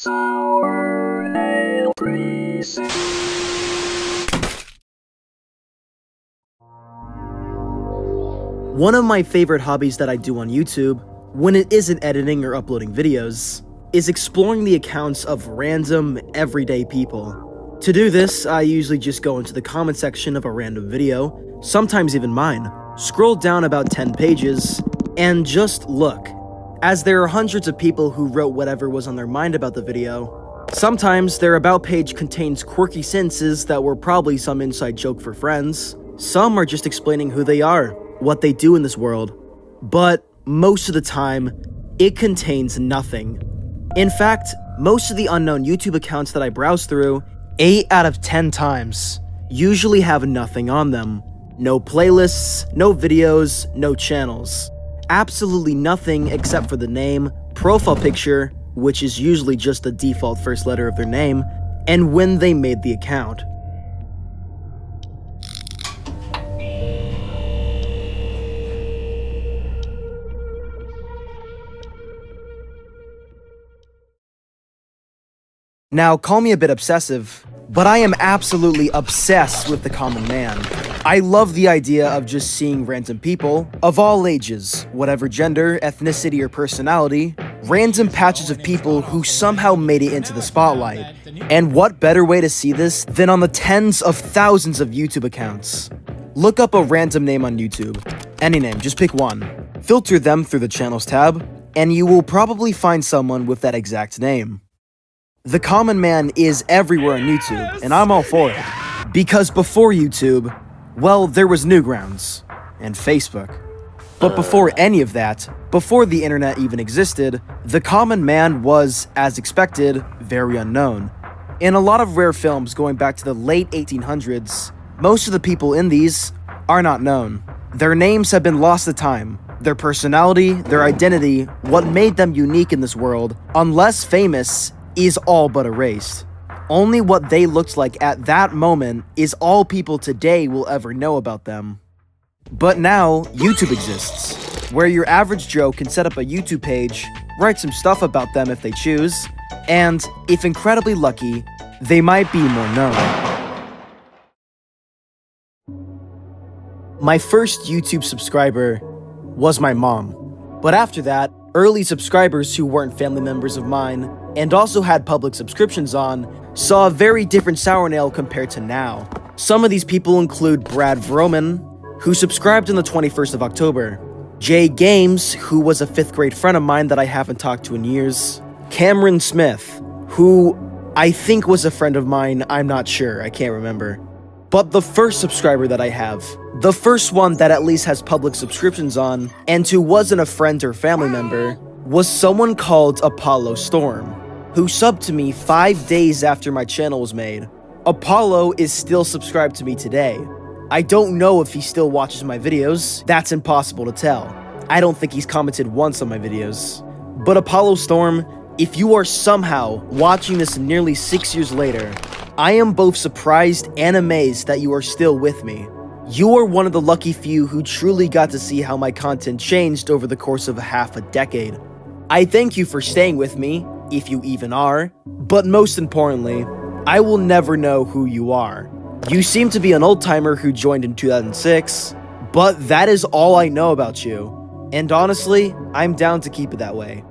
Sournale, please. One of my favorite hobbies that I do on YouTube, when it isn't editing or uploading videos, is exploring the accounts of random, everyday people. To do this, I usually just go into the comment section of a random video, sometimes even mine, scroll down about 10 pages, and just look. As there are hundreds of people who wrote whatever was on their mind about the video, sometimes their About page contains quirky sentences that were probably some inside joke for friends. Some are just explaining who they are, what they do in this world. But most of the time, it contains nothing. In fact, most of the unknown YouTube accounts that I browse through, 8 out of 10 times, usually have nothing on them. No playlists, no videos, no channels. Absolutely nothing except for the name, profile picture, which is usually just the default first letter of their name, and when they made the account. Now, call me a bit obsessive, but I am absolutely obsessed with the common man. I love the idea of just seeing random people, of all ages, whatever gender, ethnicity, or personality, random patches of people who somehow made it into the spotlight. And what better way to see this than on the tens of thousands of YouTube accounts? Look up a random name on YouTube. Any name, just pick one. Filter them through the Channels tab, and you will probably find someone with that exact name. The common man is everywhere on YouTube, and I'm all for it. Because before YouTube, well, there was Newgrounds and Facebook. But before any of that, before the internet even existed, the common man was, as expected, very unknown. In a lot of rare films going back to the late 1800s, most of the people in these are not known. Their names have been lost to time. Their personality, their identity, what made them unique in this world, unless famous, is all but erased. Only what they looked like at that moment is all people today will ever know about them. But now, YouTube exists, where your average Joe can set up a YouTube page, write some stuff about them if they choose, and, if incredibly lucky, they might be more known. My first YouTube subscriber was my mom, but after that, early subscribers who weren't family members of mine and also had public subscriptions on saw a very different Sournale compared to now. Some of these people include Brad Vroman, who subscribed on the 21st of October, Jay Games, who was a 5th grade friend of mine that I haven't talked to in years, Cameron Smith, who I think was a friend of mine, I'm not sure, I can't remember. But the first subscriber that I have, the first one that at least has public subscriptions on, and who wasn't a friend or family member, was someone called Apollo Storm, who subbed to me 5 days after my channel was made. Apollo is still subscribed to me today. I don't know if he still watches my videos, that's impossible to tell. I don't think he's commented once on my videos. But Apollo Storm, if you are somehow watching this nearly 6 years later, I am both surprised and amazed that you are still with me. You are one of the lucky few who truly got to see how my content changed over the course of half a decade. I thank you for staying with me, if you even are, but most importantly, I will never know who you are. You seem to be an old-timer who joined in 2006, but that is all I know about you, and honestly, I'm down to keep it that way.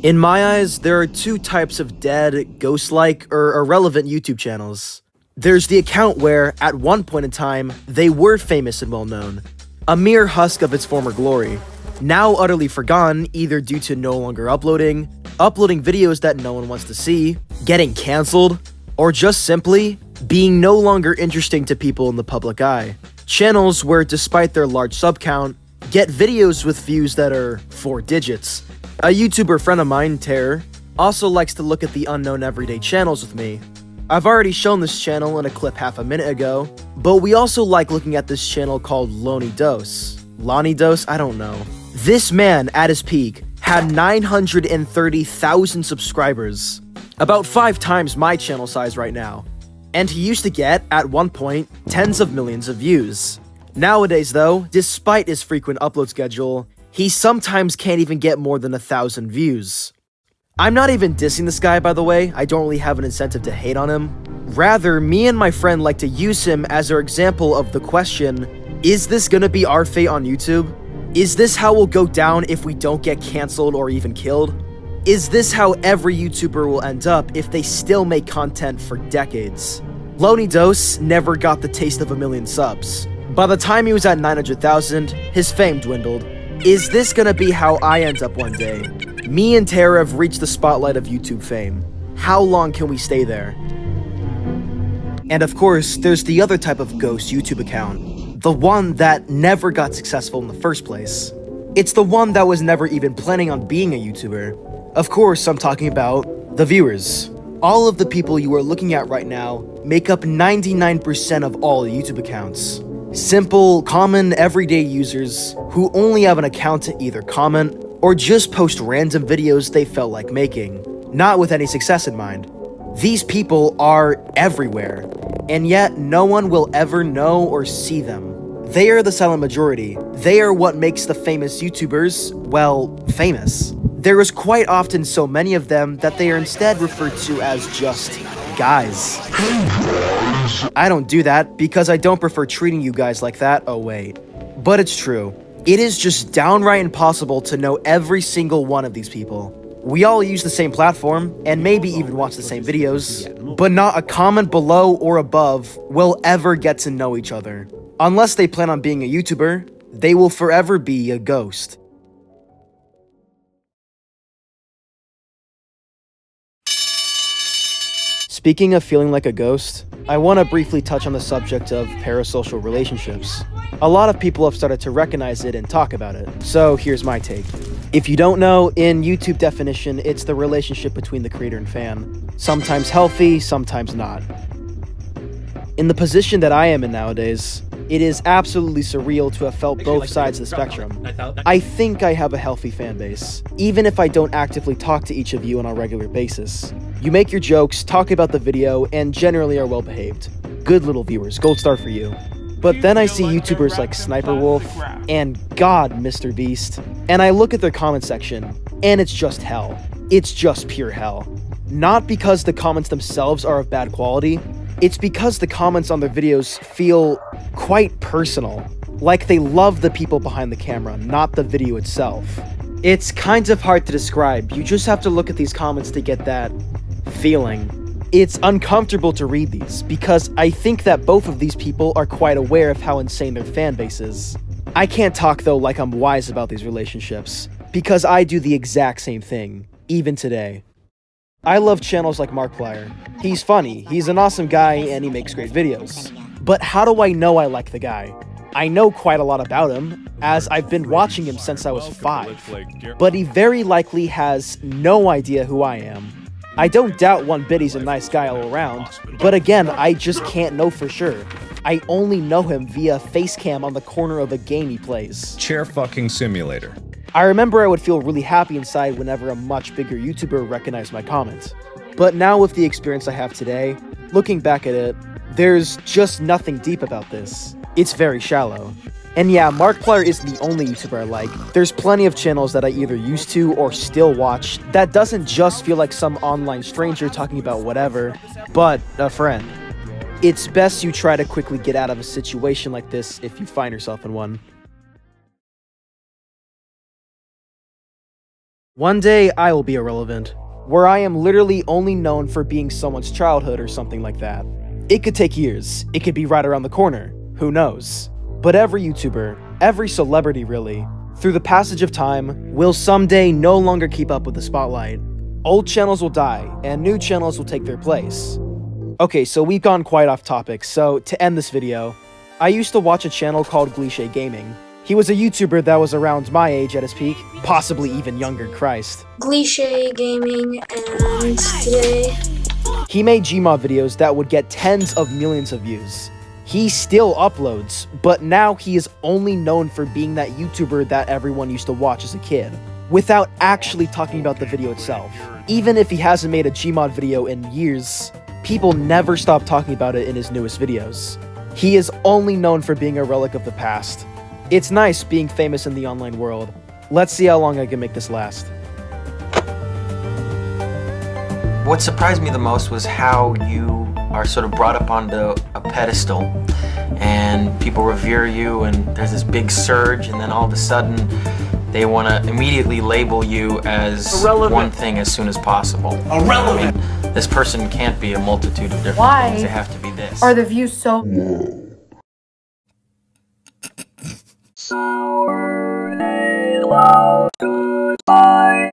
In my eyes, there are two types of dead, ghost-like, or irrelevant YouTube channels. There's the account where, at one point in time, they were famous and well-known, a mere husk of its former glory, now utterly forgotten either due to no longer uploading videos that no one wants to see, getting cancelled, or just simply being no longer interesting to people in the public eye. Channels where, despite their large sub count, get videos with views that are 4 digits. A YouTuber friend of mine, Terror, also likes to look at the unknown everyday channels with me. I've already shown this channel in a clip half a minute ago, but we also like looking at this channel called Lonnie Dose. Lonnie Dose? I don't know. This man, at his peak, had 930,000 subscribers, about 5 times my channel size right now. And he used to get, at one point, tens of millions of views. Nowadays though, despite his frequent upload schedule, he sometimes can't even get more than 1,000 views. I'm not even dissing this guy, by the way. I don't really have an incentive to hate on him. Rather, me and my friend like to use him as our example of the question, is this gonna be our fate on YouTube? Is this how we'll go down if we don't get cancelled or even killed? Is this how every YouTuber will end up if they still make content for decades? Lonely Dose never got the taste of 1 million subs. By the time he was at 900,000, his fame dwindled. Is this gonna be how I end up one day? Me and Tara have reached the spotlight of YouTube fame. How long can we stay there? And of course, there's the other type of ghost YouTube account. The one that never got successful in the first place. It's the one that was never even planning on being a YouTuber. Of course, I'm talking about the viewers. All of the people you are looking at right now make up 99% of all YouTube accounts. Simple, common, everyday users who only have an account to either comment or just post random videos they felt like making, not with any success in mind. These people are everywhere, and yet no one will ever know or see them. They are the silent majority. They are what makes the famous YouTubers, well, famous. There is quite often so many of them that they are instead referred to as just guys. I don't do that because I don't prefer treating you guys like that, oh wait. But it's true. It is just downright impossible to know every single one of these people. We all use the same platform, and maybe even watch the same videos, but not a comment below or above will ever get to know each other. Unless they plan on being a YouTuber, they will forever be a ghost. Speaking of feeling like a ghost, I want to briefly touch on the subject of parasocial relationships. A lot of people have started to recognize it and talk about it, so here's my take. If you don't know, in YouTube definition, it's the relationship between the creator and fan. Sometimes healthy, sometimes not. In the position that I am in nowadays, it is absolutely surreal to have felt both sides of the spectrum. I think I have a healthy fan base, even if I don't actively talk to each of you on a regular basis. You make your jokes, talk about the video, and generally are well behaved. Good little viewers, gold star for you. But then I see YouTubers like Sniper Wolf, and God, Mr. Beast, and I look at their comment section, and it's just hell. It's just pure hell. Not because the comments themselves are of bad quality, it's because the comments on their videos feel quite personal. Like they love the people behind the camera, not the video itself. It's kind of hard to describe, you just have to look at these comments to get that feeling. It's uncomfortable to read these, because I think that both of these people are quite aware of how insane their fan base is. I can't talk though like I'm wise about these relationships, because I do the exact same thing, even today. I love channels like Markiplier. He's funny, he's an awesome guy, and he makes great videos. But how do I know I like the guy? I know quite a lot about him, as I've been watching him since I was 5. But he very likely has no idea who I am. I don't doubt one bit he's a nice guy all around, but again, I just can't know for sure. I only know him via facecam on the corner of a game he plays. Chair fucking simulator. I remember I would feel really happy inside whenever a much bigger YouTuber recognized my comment. But now with the experience I have today, looking back at it, there's just nothing deep about this. It's very shallow. And yeah, Markiplier isn't the only YouTuber I like. There's plenty of channels that I either used to or still watch that doesn't just feel like some online stranger talking about whatever, but a friend. It's best you try to quickly get out of a situation like this if you find yourself in one. One day, I will be irrelevant, where I am literally only known for being someone's childhood or something like that. It could take years, it could be right around the corner, who knows? But every YouTuber, every celebrity really, through the passage of time, will someday no longer keep up with the spotlight. Old channels will die, and new channels will take their place. Okay, so we've gone quite off topic, so to end this video, I used to watch a channel called Glishe Gaming. He was a YouTuber that was around my age at his peak, possibly even younger, Christ. Glishe Gaming, and today he made Gmod videos that would get tens of millions of views. He still uploads, but now he is only known for being that YouTuber that everyone used to watch as a kid, without actually talking about the video itself. Even if he hasn't made a Gmod video in years, people never stop talking about it in his newest videos. He is only known for being a relic of the past. It's nice being famous in the online world. Let's see how long I can make this last. What surprised me the most was how you are sort of brought up onto a pedestal and people revere you, and there's this big surge, and then all of a sudden they want to immediately label you as Irrelevant. one thing as soon as possible. Irrelevant. I mean, this person can't be a multitude of different Why things. They have to be this. Are the views so... Sournale, goodbye.